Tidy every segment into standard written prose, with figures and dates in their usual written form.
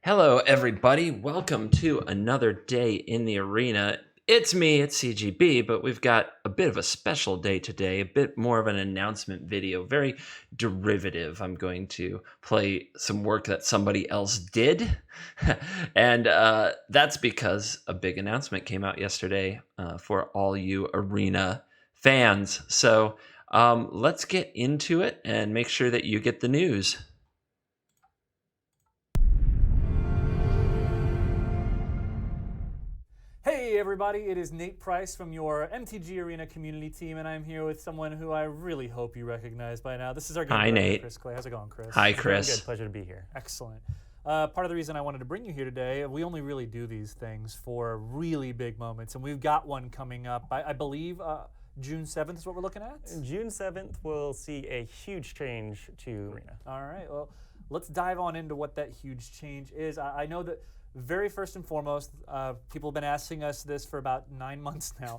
Hello, everybody. Welcome to another day in the arena. It's me, it's CGB, but we've got a bit of a special day today, a bit more of an announcement video, very derivative. I'm going to play some work that somebody else did, and that's because a big announcement came out yesterday for all you arena fans. So let's get into it and make sure that you get the news. Hey everybody, it is Nate Price from your MTG Arena community team, and I'm here with someone who I really hope you recognize by now. This is our game Hi, director, Nate. Chris Clay. How's it going, Chris? Hi, Chris. Good, pleasure to be here. Excellent. Part of the reason I wanted to bring you here today, we only really do these things for really big moments, and we've got one coming up. I believe June 7th is what we're looking at? June 7th, we'll see a huge change to Arena. All right, well, let's dive on into what that huge change is. I know that very first and foremost, people have been asking us this for about 9 months now.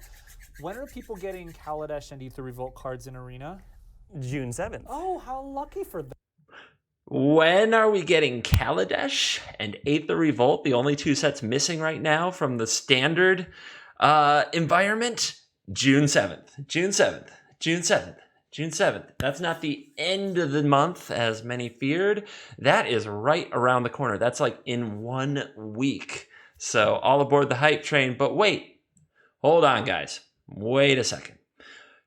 When are people getting Kaladesh and Aether Revolt cards in Arena? June 7th. Oh, how lucky for them. When are we getting Kaladesh and Aether Revolt, the only two sets missing right now from the standard environment? June 7th. June 7th. June 7th. June 7th. That's not the end of the month, as many feared. That is right around the corner. That's like in 1 week. So all aboard the hype train. But wait. Hold on, guys. Wait a second.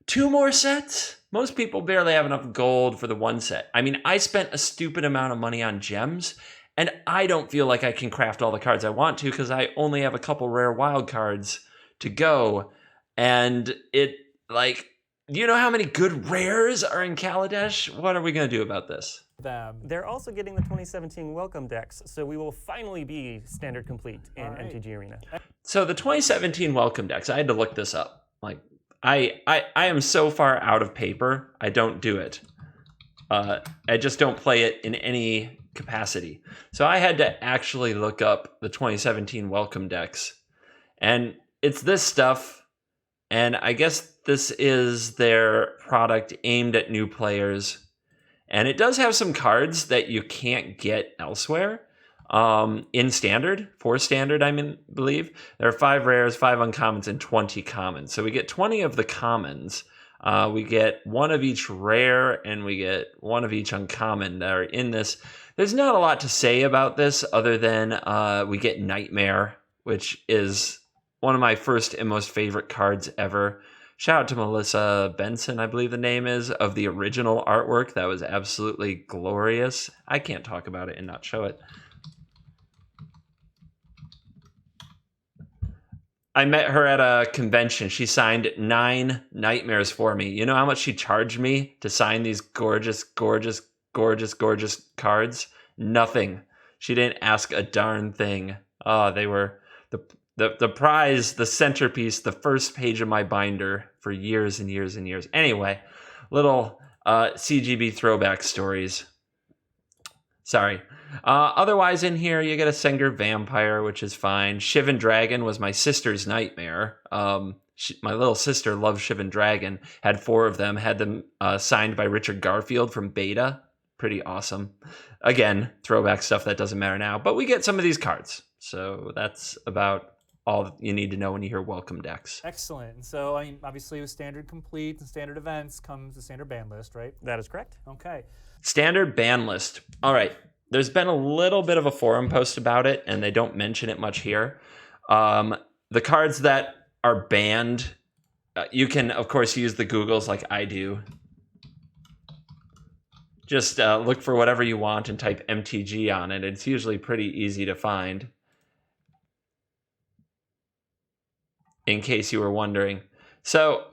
2 more sets? Most people barely have enough gold for the 1 set. I mean, I spent a stupid amount of money on gems, and I don't feel like I can craft all the cards I want to because I only have a couple rare wild cards to go. And it, like... Do you know how many good rares are in Kaladesh? What are we going to do about this? They're also getting the 2017 welcome decks, so we will finally be standard complete in MTG Arena. So the 2017 welcome decks, I had to look this up. Like, I am so far out of paper, I don't do it. I just don't play it in any capacity. So I had to actually look up the 2017 welcome decks. And it's this stuff, and I guess this is their product aimed at new players. And it does have some cards that you can't get elsewhere in standard, for standard, believe. There are 5 rares, 5 uncommons, and 20 commons. So we get 20 of the commons. We get 1 of each rare, and we get 1 of each uncommon that are in this. There's not a lot to say about this other than we get Nightmare, which is one of my first and most favorite cards ever. Shout out to Melissa Benson, I believe the name is, of the original artwork. That was absolutely glorious. I can't talk about it and not show it. I met her at a convention. She signed 9 Nightmares for me. You know how much she charged me to sign these gorgeous, gorgeous, gorgeous, gorgeous cards? Nothing. She didn't ask a darn thing. Oh, they were... The prize, the centerpiece, the first page of my binder for years and years and years. Anyway, little CGB throwback stories. Sorry. Otherwise in here, you get a Senger Vampire, which is fine. Shivan Dragon was my sister's nightmare. My little sister loved Shivan Dragon. Had 4 of them. Had them signed by Richard Garfield from Beta. Pretty awesome. Again, throwback stuff that doesn't matter now. But we get some of these cards. So that's about all you need to know when you hear welcome decks. Excellent. And so, I mean, obviously with standard complete and standard events comes the standard ban list, right? That is correct. Okay. Standard ban list. All right. There's been a little bit of a forum post about it, and they don't mention it much here. The cards that are banned, you can, of course, use the Googles like I do. Just look for whatever you want and type MTG on it. It's usually pretty easy to find. In case you were wondering. So,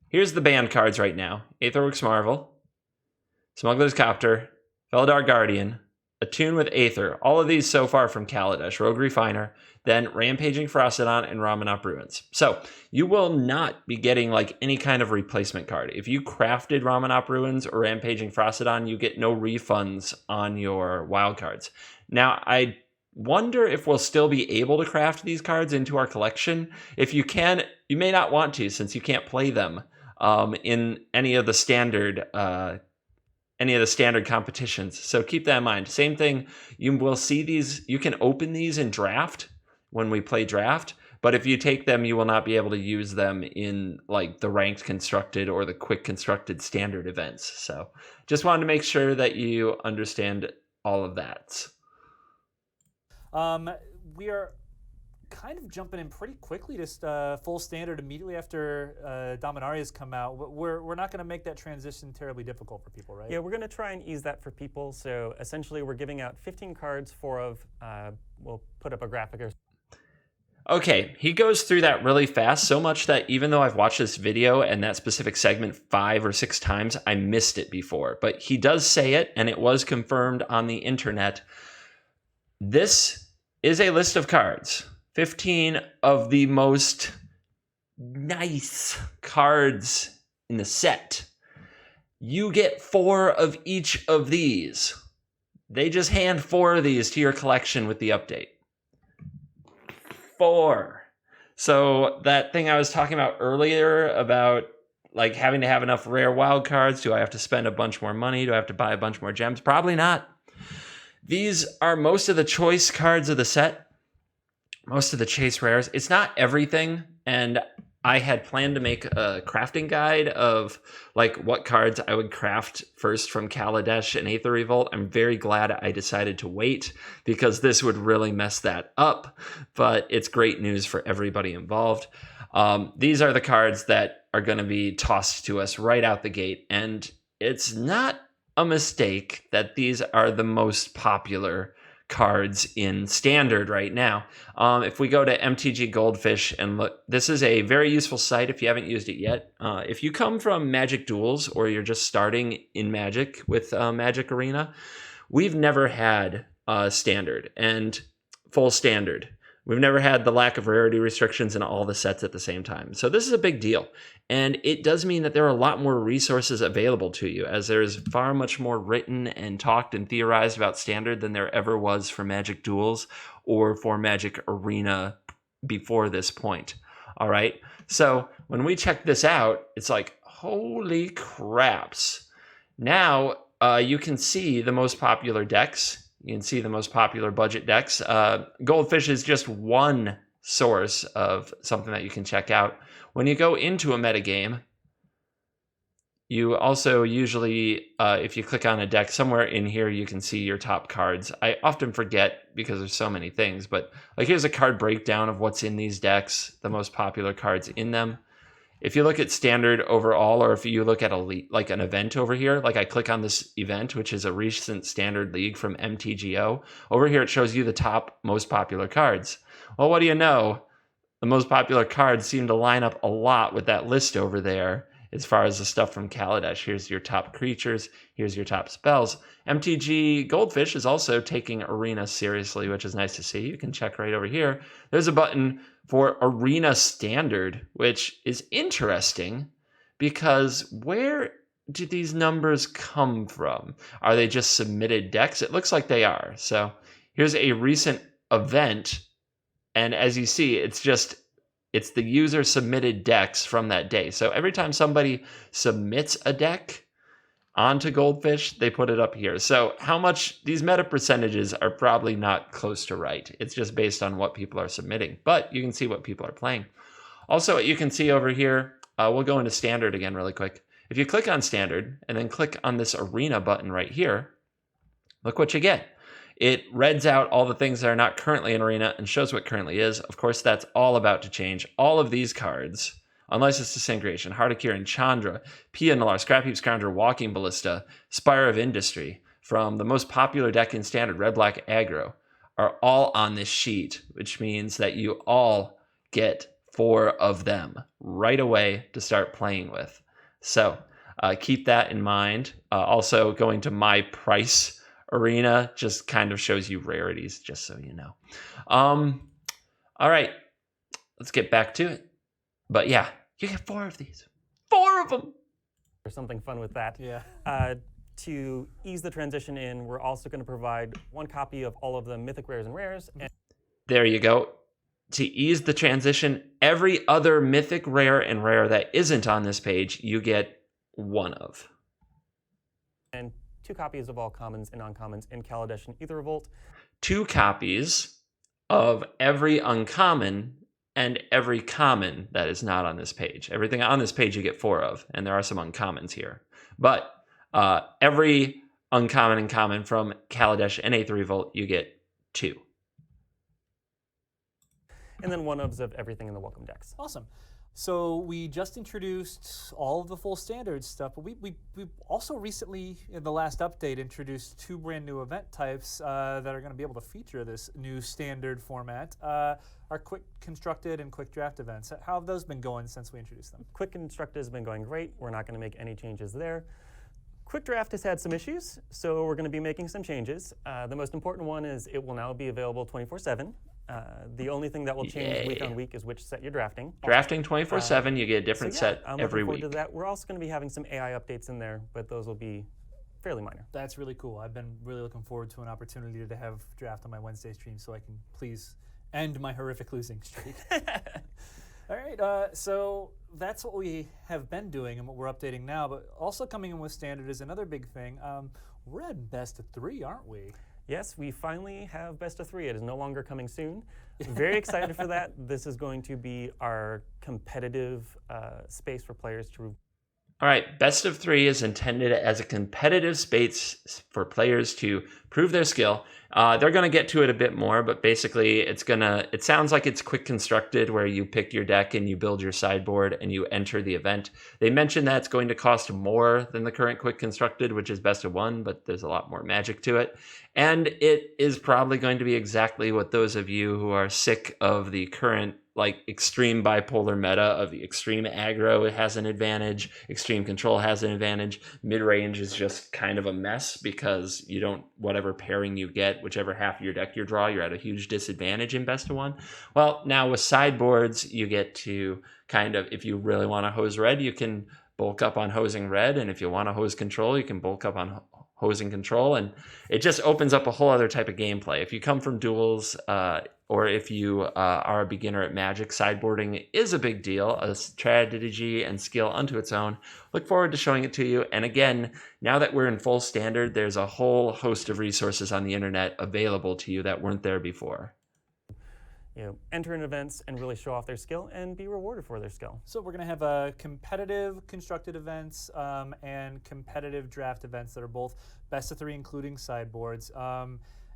here's the banned cards right now. Aetherworks Marvel, Smuggler's Copter, Felidar Guardian, Attune with Aether. All of these so far from Kaladesh. Rogue Refiner, then Rampaging Frostodon, and Ramunap Ruins. So, you will not be getting like any kind of replacement card. If you crafted Ramunap Ruins or Rampaging Frostodon, you get no refunds on your wild cards. Now, I wonder if we'll still be able to craft these cards into our collection. If you can, you may not want to since you can't play them in any of the standard any of the standard competitions. So keep that in mind. Same thing, you will see these, you can open these in draft when we play draft, but if you take them, you will not be able to use them in like the ranked constructed or the quick constructed standard events. So just wanted to make sure that you understand all of that. We are kind of jumping in pretty quickly to full standard immediately after Dominaria's come out. We're not going to make that transition terribly difficult for people, right? Yeah, we're going to try and ease that for people. So essentially, we're giving out 15 cards, 4 of, we'll put up a graphic or. Okay, he goes through that really fast, so much that even though I've watched this video and that specific segment 5 or 6 times, I missed it before. But he does say it, and it was confirmed on the internet. This is a list of cards. 15 of the most nice cards in the set. You get 4 of each of these. They just hand 4 of these to your collection with the update. 4. So that thing I was talking about earlier about like having to have enough rare wild cards, do I have to spend a bunch more money? Do I have to buy a bunch more gems? Probably not. These are most of the choice cards of the set. Most of the chase rares. It's not everything, and I had planned to make a crafting guide of like what cards I would craft first from Kaladesh and Aether Revolt. I'm very glad I decided to wait because this would really mess that up, but it's great news for everybody involved. These are the cards that are going to be tossed to us right out the gate, and it's not a mistake that these are the most popular cards in standard right now. If we go to MTG Goldfish and look, this is a very useful site if you haven't used it yet. If you come from Magic Duels or you're just starting in Magic with Magic Arena, we've never had standard and full standard. We've never had the lack of rarity restrictions in all the sets at the same time. So this is a big deal. And it does mean that there are a lot more resources available to you, as there's far much more written and talked and theorized about standard than there ever was for Magic Duels or for Magic Arena before this point. All right. So when we check this out, it's like, holy craps. Now you can see the most popular decks. You can see the most popular budget decks. Goldfish is just one source of something that you can check out. When you go into a metagame, you also usually, if you click on a deck, somewhere in here you can see your top cards. I often forget because there's so many things, but like here's a card breakdown of what's in these decks, the most popular cards in them. If you look at standard overall, or if you look at elite, like an event over here, like I click on this event, which is a recent standard league from MTGO, over here it shows you the top most popular cards. Well, what do you know? The most popular cards seem to line up a lot with that list over there as far as the stuff from Kaladesh. Here's your top creatures. Here's your top spells. MTG Goldfish is also taking Arena seriously, which is nice to see. You can check right over here. There's a button for Arena Standard, which is interesting because where do these numbers come from? Are they just submitted decks? It looks like they are. So here's a recent event, and as you see, it's the user submitted decks from that day. So every time somebody submits a deck onto Goldfish, they put it up here. So how much these meta percentages are probably not close to right. It's just based on what people are submitting, but you can see what people are playing. Also, what you can see over here, we'll go into standard again really quick. If you click on standard and then click on this arena button right here, look what you get. It reads out all the things that are not currently in arena and shows what currently is. Of course, that's all about to change. All of these cards, Unlicensed Disintegration, Heart of Kirin, Chandra, Pia Nalar, Scrapheap Scoundrel, Walking Ballista, Spire of Industry, from the most popular deck in standard, Red Black Aggro, are all on this sheet, which means that you all get 4 of them right away to start playing with. So keep that in mind. Also, going to My Price Arena just kind of shows you rarities, just so you know. All right, let's get back to it. But yeah, you get 4 of these. 4 of them! There's something fun with that. Yeah. To ease the transition in, we're also going to provide 1 copy of all of the mythic rares and rares. And there you go. To ease the transition, every other mythic rare and rare that isn't on this page, you get 1 of. And 2 copies of all commons and uncommons in Kaladesh and Aether Revolt. 2 copies of every uncommon and every common that is not on this page. Everything on this page you get 4 of, and there are some uncommons here. But every uncommon and common from Kaladesh and Aether Revolt you get 2. And then 1 of everything in the welcome decks. Awesome. So we just introduced all of the full standard stuff, but we also recently, in the last update, introduced 2 brand new event types that are going to be able to feature this new standard format. Our quick constructed and quick draft events. How have those been going since we introduced them? Quick constructed has been going great. We're not going to make any changes there. Quick draft has had some issues, so we're going to be making some changes. The most important one is it will now be available 24/7. The only thing that will change week on week is which set you're drafting. Drafting 24/7, you get a different set I'm every looking week. forward to that. We're also going to be having some AI updates in there, but those will be fairly minor. That's really cool. I've been really looking forward to an opportunity to have draft on my Wednesday stream so I can please end my horrific losing streak. All right, so that's what we have been doing and what we're updating now, but also coming in with standard is another big thing. We're at best of 3, aren't we? Yes, we finally have best of 3. It is no longer coming soon. Very excited for that. This is going to be our competitive space for players to. All right, best of 3 is intended as a competitive space for players to prove their skill. They're going to get to it a bit more, but basically it sounds like it's quick constructed where you pick your deck and you build your sideboard and you enter the event. They mentioned that it's going to cost more than the current quick constructed, which is best of 1, but there's a lot more magic to it. And it is probably going to be exactly what those of you who are sick of the current extreme bipolar meta of the extreme aggro, it has an advantage, extreme control has an advantage, mid-range is just kind of a mess because you don't, whatever pairing you get, whichever half of your deck you draw, you're at a huge disadvantage in best of 1. Well, now with sideboards, you get to kind of, if you really want to hose red, you can bulk up on hosing red, and if you want to hose control, you can bulk up on hosing control, and it just opens up a whole other type of gameplay. If you come from duels, or if you are a beginner at Magic, sideboarding is a big deal, a strategy and skill unto its own. Look forward to showing it to you. And again, now that we're in full standard, there's a whole host of resources on the internet available to you that weren't there before. Enter in events and really show off their skill and be rewarded for their skill. So we're going to have competitive constructed events and competitive draft events that are both best of 3, including sideboards.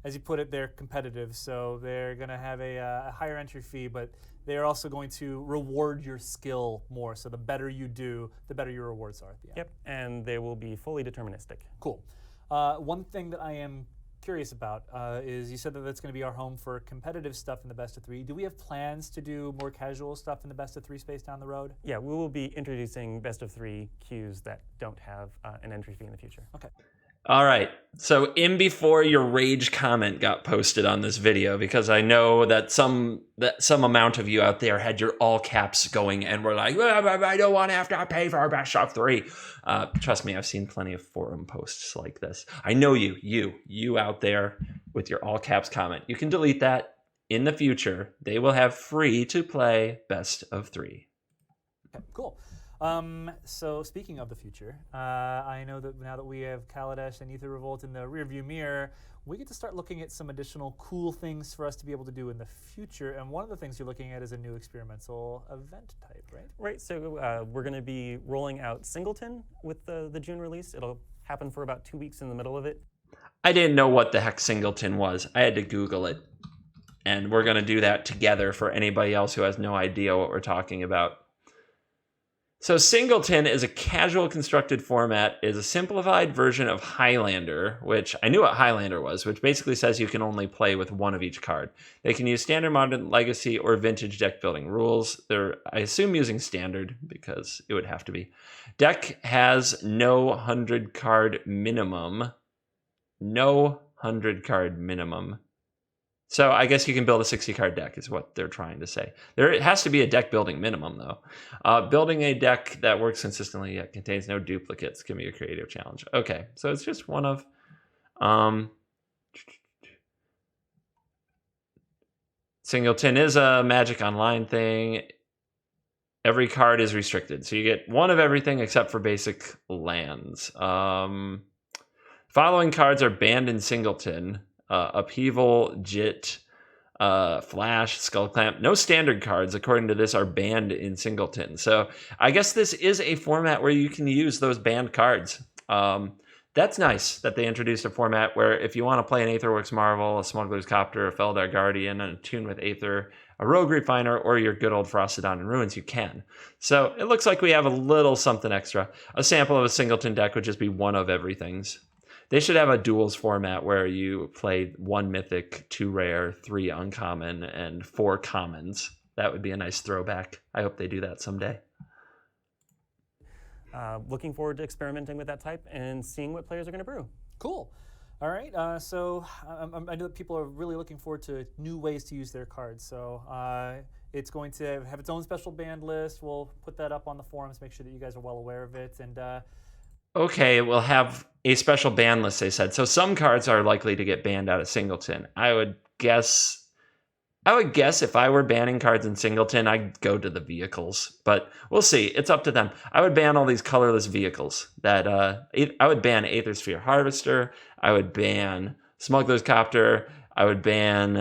As you put it, they're competitive, so they're going to have a higher entry fee, but they're also going to reward your skill more. So the better you do, the better your rewards are at the end. Yep, and they will be fully deterministic. Cool. One thing that I am curious about is you said that that's going to be our home for competitive stuff in the best of 3. Do we have plans to do more casual stuff in the best of 3 space down the road? Yeah, we will be introducing best of 3 queues that don't have an entry fee in the future. Okay. All right, so in before your rage comment got posted on this video, because I know that some amount of you out there had your all caps going and were like, I don't want to have to pay for our best of 3. Trust me, I've seen plenty of forum posts like this. I know you out there with your all caps comment. You can delete that. In the future, they will have free to play best of 3. Okay, cool. So speaking of the future, I know that now that we have Kaladesh and Aether Revolt in the rearview mirror, we get to start looking at some additional cool things for us to be able to do in the future. And one of the things you're looking at is a new experimental event type, right? Right, so we're going to be rolling out Singleton with the June release. It'll happen for about 2 weeks in the middle of it. I didn't know what the heck Singleton was. I had to Google it. And we're going to do that together for anybody else who has no idea what we're talking about. So Singleton is a casual constructed format, is a simplified version of Highlander, which I knew what Highlander was, which basically says you can only play with one of each card. They can use standard, modern, legacy, or vintage deck building rules. They're, I assume, using standard because it would have to be. Deck has no 100 card minimum. No 100 card minimum. So I guess you can build a 60-card deck is what they're trying to say. There has to be a deck building minimum, though. Building a deck that works consistently yet contains no duplicates can be a creative challenge. Okay, so it's just one of... Singleton is a Magic Online thing. Every card is restricted, so you get one of everything except for basic lands. Following cards are banned in Singleton: Upheaval, Jit, Flash, Skullclamp. No standard cards, according to this, are banned in Singleton. So I guess this is a format where you can use those banned cards. That's nice that they introduced a format where if you want to play an Aetherworks Marvel, a Smuggler's Copter, a Feldar Guardian, and a Tune with Aether, a Rogue Refiner, or your good old Frostodon and Ruins, you can. So it looks like we have a little something extra. A sample of a Singleton deck would just be one of everything's. They should have a duels format where you play 1 mythic, 2 rare, 3 uncommon, and 4 commons. That would be a nice throwback. I hope they do that someday. Looking forward to experimenting with that type and seeing what players are going to brew. Cool. All right. So I know that people are really looking forward to new ways to use their cards. So it's going to have its own special banned list. We'll put that up on the forums. Make sure that you guys are well aware of it. And okay, we'll have a special ban list, they said. So some cards are likely to get banned out of Singleton. I would guess if I were banning cards in Singleton, I'd go to the vehicles. But we'll see. It's up to them. I would ban all these colorless vehicles. I would ban Aethersphere Harvester. I would ban Smuggler's Copter. I would ban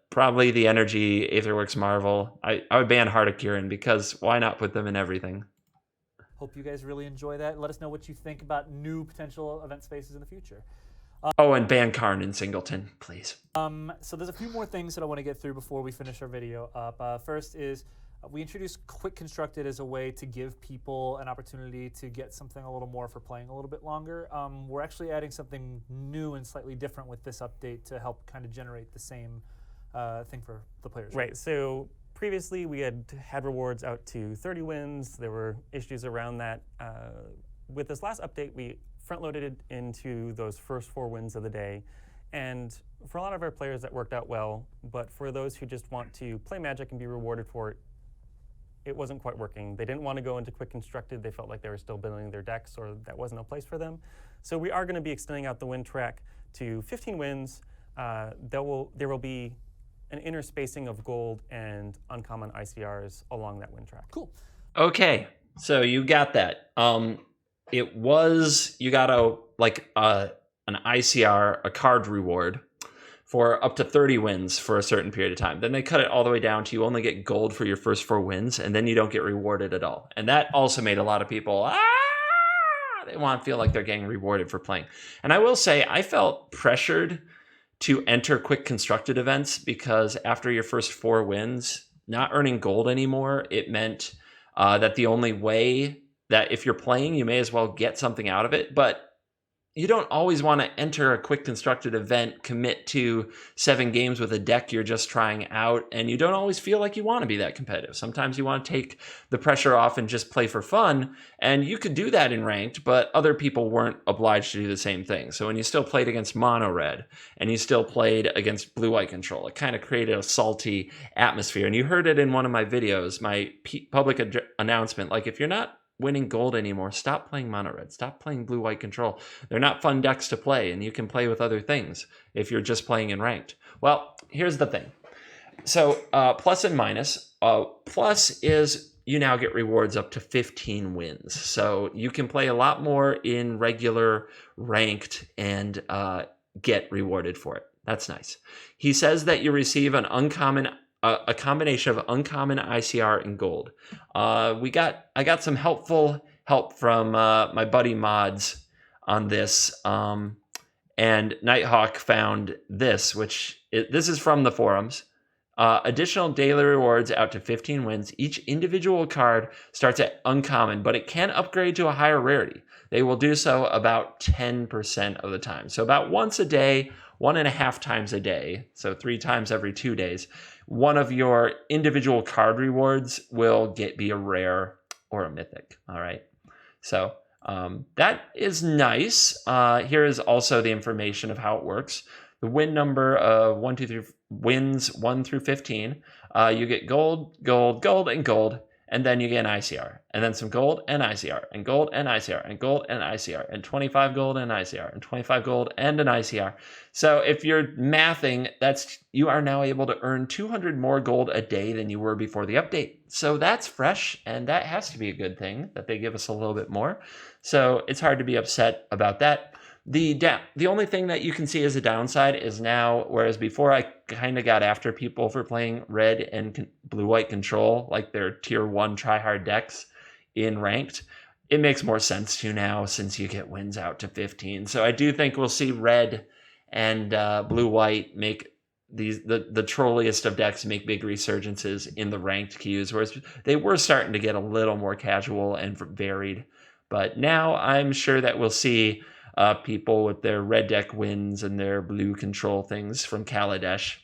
probably the Energy Aetherworks Marvel. I would ban Heart of Kirin, because why not put them in everything? hope you guys really enjoy that. Let us know what you think about new potential event spaces in the future. And ban Karn in Singleton, please. So there's a few more things that I want to get through before we finish our video up. First is we introduced Quick Constructed as a way to give people an opportunity to get something a little more for playing a little bit longer. We're actually adding something new and slightly different with this update to help kind of generate the same thing for the players. Right, so previously we had rewards out to 30 wins. There were issues around that. With this last update, we front-loaded it into those first 4 wins of the day. And for a lot of our players, that worked out well. But for those who just want to play Magic and be rewarded for it, it wasn't quite working. They didn't want to go into Quick Constructed. They felt like they were still building their decks, or that wasn't a place for them. So we are going to be extending out the win track to 15 wins. There will be an interspacing of gold and uncommon ICRs along that win track. Cool. Okay, so you got that. It was, you got an ICR, a card reward for up to 30 wins for a certain period of time. Then they cut it all the way down to you only get gold for your first 4 wins, and then you don't get rewarded at all. And that also made a lot of people, they want to feel like they're getting rewarded for playing. And I will say, I felt pressured to enter Quick Constructed events because after your first 4 wins, not earning gold anymore, it meant that the only way that if you're playing, you may as well get something out of it. But you don't always want to enter a Quick Constructed event, commit to 7 games with a deck you're just trying out, and you don't always feel like you want to be that competitive. Sometimes you want to take the pressure off and just play for fun, and you could do that in ranked, but other people weren't obliged to do the same thing. So when you still played against mono red, and you still played against blue-white control, it kind of created a salty atmosphere. And you heard it in one of my videos, my public announcement, like if you're not winning gold anymore, stop playing mono red, stop playing blue white control. They're not fun decks to play, and you can play with other things if you're just playing in ranked. Well, here's the thing. So plus and minus. Plus is you now get rewards up to 15 wins. So you can play a lot more in regular ranked and get rewarded for it. That's nice. He says that you receive an uncommon a combination of uncommon ICR and gold. I got some helpful help from my buddy Mods on this, and Nighthawk found this, this is from the forums. Additional daily rewards out to 15 wins. Each individual card starts at uncommon, but it can upgrade to a higher rarity. They will do so about 10% of the time. So about once a day, 1.5 times a day, so 3 times every 2 days, one of your individual card rewards will be a rare or a mythic. All right. So that is nice. Here is also the information of how it works. The win number of 1, 2, 3 wins 1 through 15. You get gold, gold, gold, and gold. And then you get an ICR, and then some gold and ICR, and gold and ICR, and gold and ICR, and 25 gold and ICR, and 25 gold and an ICR. So if you're mathing, you are now able to earn 200 more gold a day than you were before the update. So that's fresh, and that has to be a good thing that they give us a little bit more. So it's hard to be upset about that. The only thing that you can see as a downside is now, whereas before I kind of got after people for playing red and blue-white control, like their tier 1 tryhard decks in ranked, it makes more sense to now since you get wins out to 15. So I do think we'll see red and blue-white make the trolliest of decks make big resurgences in the ranked queues, whereas they were starting to get a little more casual and varied. But now I'm sure that we'll see people with their red deck wins and their blue control things from Kaladesh.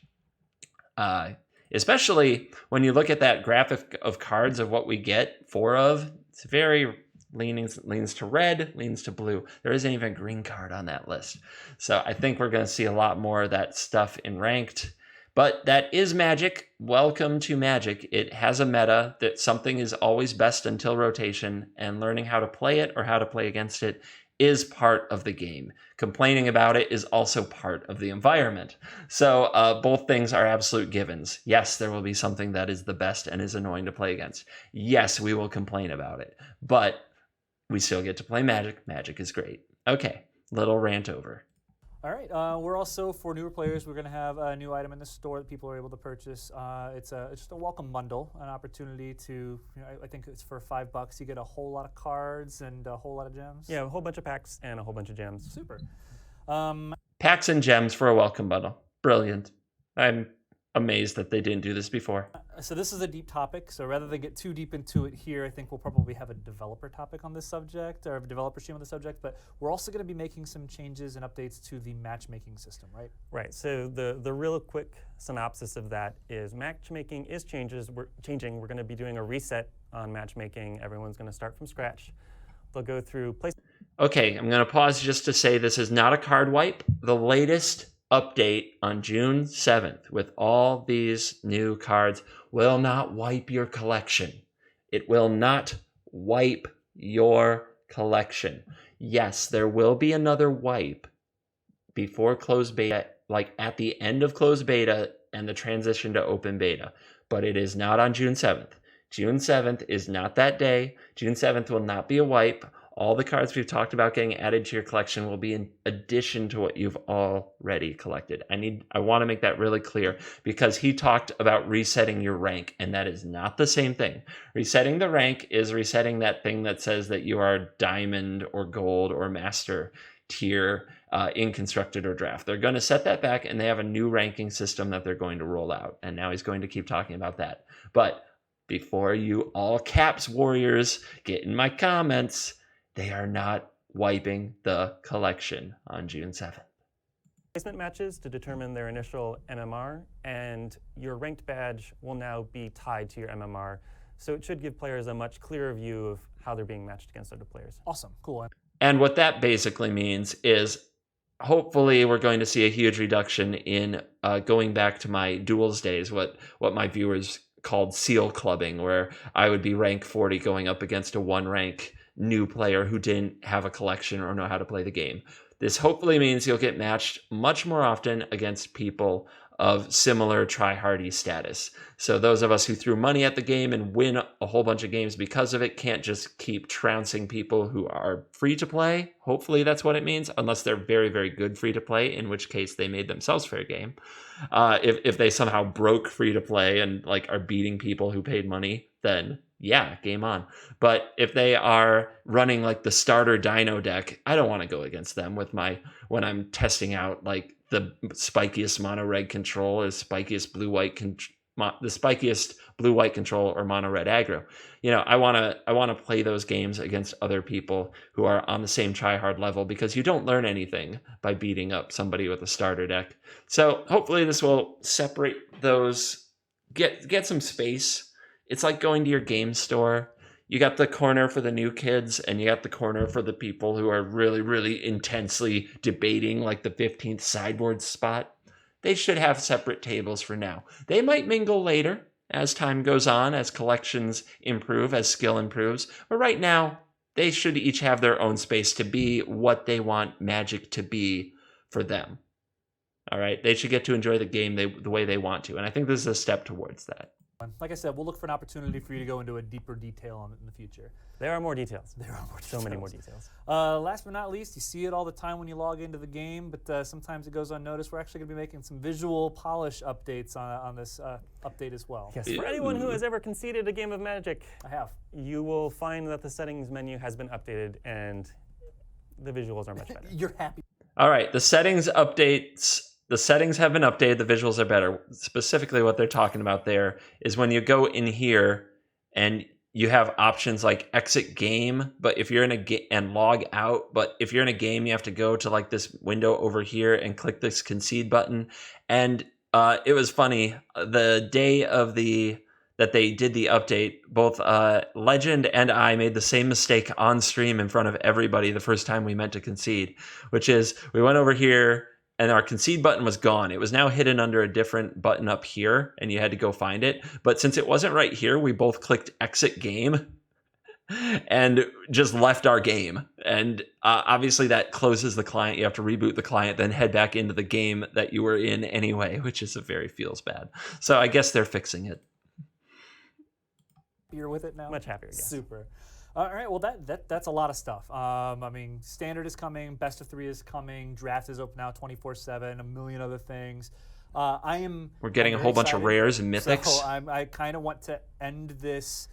Especially when you look at that graphic of cards of what we get 4 of, it's very leans to red, leans to blue. There isn't even a green card on that list. So I think we're going to see a lot more of that stuff in ranked. But that is Magic. Welcome to Magic. It has a meta that something is always best until rotation, and learning how to play it or how to play against it is part of the game. Complaining about it is also part of the environment. So both things are absolute givens. Yes, there will be something that is the best and is annoying to play against. Yes, we will complain about it. But we still get to play Magic. Magic is great. Okay, little rant over. All right. We're also, for newer players, we're going to have a new item in the store that people are able to purchase. It's just a welcome bundle, an opportunity to, I think it's for $5. You get a whole lot of cards and a whole lot of gems. Yeah, a whole bunch of packs and a whole bunch of gems. Super. Packs and gems for a welcome bundle. Brilliant. I'm amazed that they didn't do this before. So this is a deep topic, so rather than get too deep into it here, I think we'll probably have a developer topic on this subject, or a developer stream on the subject, but we're also going to be making some changes and updates to the matchmaking system, right? Right, so the real quick synopsis of that is matchmaking is changing. We're going to be doing a reset on matchmaking. Everyone's going to start from scratch. They'll go through place. Okay, I'm going to pause just to say this is not a card wipe. The latest update on June 7th with all these new cards will not wipe your collection. It will not wipe your collection. Yes, there will be another wipe before closed beta, like at the end of closed beta and the transition to open beta, but it is not on June 7th. June 7th is not that day. June 7th will not be a wipe. All the cards we've talked about getting added to your collection will be in addition to what you've already collected. I want to make that really clear because he talked about resetting your rank, and that is not the same thing. Resetting the rank is resetting that thing that says that you are diamond or gold or master tier in constructed or draft. They're going to set that back, and they have a new ranking system that they're going to roll out. And now he's going to keep talking about that. But before you all caps warriors get in my comments, they are not wiping the collection on June 7th. Placement matches to determine their initial MMR, and your ranked badge will now be tied to your MMR. So it should give players a much clearer view of how they're being matched against other players. Awesome, cool. And what that basically means is hopefully we're going to see a huge reduction in going back to my duels days, what my viewers called seal clubbing, where I would be rank 40 going up against a 1 rank new player who didn't have a collection or know how to play the game. This hopefully means you'll get matched much more often against people of similar try-hardy status. So those of us who threw money at the game and win a whole bunch of games because of it can't just keep trouncing people who are free to play. Hopefully that's what it means, unless they're very, very good free to play, in which case they made themselves fair game. If they somehow broke free to play and like are beating people who paid money, then yeah, game on. But if they are running like the starter Dino deck, I don't want to go against them when I'm testing out like the spikiest mono red control is spikiest blue white the spikiest blue white control or mono red aggro. I want to play those games against other people who are on the same try hard level, because you don't learn anything by beating up somebody with a starter deck. So hopefully this will separate those, get some space. It's like going to your game store. You got the corner for the new kids, and you got the corner for the people who are really, really intensely debating like the 15th sideboard spot. They should have separate tables for now. They might mingle later as time goes on, as collections improve, as skill improves. But right now, they should each have their own space to be what they want Magic to be for them. All right? They should get to enjoy the game the way they want to. And I think this is a step towards that. Like I said, we'll look for an opportunity for you to go into a deeper detail on it in the future. There are more details. There are more details. So many more details. Last but not least, you see it all the time when you log into the game, but sometimes it goes unnoticed. We're actually going to be making some visual polish updates on this update as well. Yes, for anyone who has ever conceded a game of Magic, I have. you will find that the settings menu has been updated and the visuals are much better. You're happy. All right, the settings updates. The settings have been updated. The visuals are better. Specifically, what they're talking about there is when you go in here and you have options like exit game, but if you're in a game and log out, but if you're in a game, you have to go to like this window over here and click this concede button. And it was funny. The day of that they did the update, both Legend and I made the same mistake on stream in front of everybody the first time we meant to concede, which is we went over here and our concede button was gone. It was now hidden under a different button up here, and you had to go find it. But since it wasn't right here, we both clicked exit game and just left our game. And obviously that closes the client. You have to reboot the client, then head back into the game that you were in anyway, which is feels bad. So I guess they're fixing it. You're with it now? Much happier, yes. Super. All right, well, that's a lot of stuff. I mean, Standard is coming, Best of 3 is coming, Draft is open now 24/7, a million other things. We're getting a whole bunch of rares and mythics. So I kind of want to end this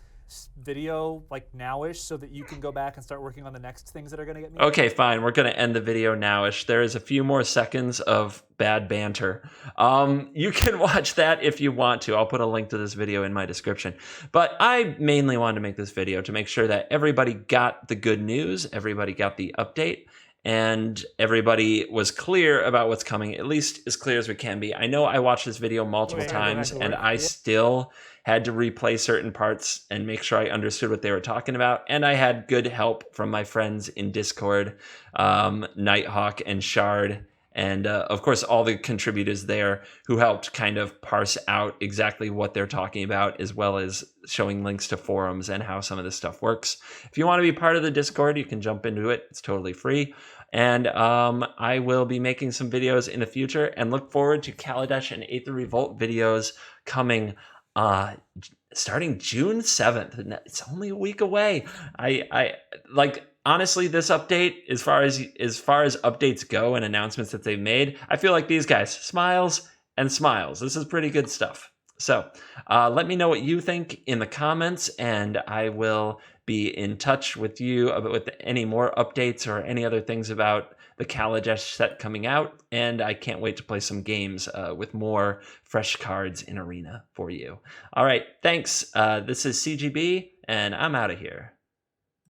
video like nowish so that you can go back and start working on the next things that are going to get me. Okay, fine. We're going to end the video nowish. There is a few more seconds of bad banter. You can watch that if you want to. I'll put a link to this video in my description. But I mainly wanted to make this video to make sure that everybody got the good news, everybody got the update, and everybody was clear about what's coming, at least as clear as we can be. I know I watched this video multiple times, and I still had to replay certain parts and make sure I understood what they were talking about. And I had good help from my friends in Discord, Nighthawk and Shard, and of course all the contributors there who helped kind of parse out exactly what they're talking about, as well as showing links to forums and how some of this stuff works. If you want to be part of the Discord, you can jump into it. It's totally free. And I will be making some videos in the future, and look forward to Kaladesh and Aether Revolt videos coming starting June 7th. And it's only a week away. I like, honestly, this update, as far as updates go and announcements that they've made, I feel like these guys, smiles and smiles. This is pretty good stuff. So let me know what you think in the comments, and I will be in touch with you with any more updates or any other things about the Kaladesh set coming out. And I can't wait to play some games with more fresh cards in Arena for you. All right, thanks. This is CGB, and I'm out of here.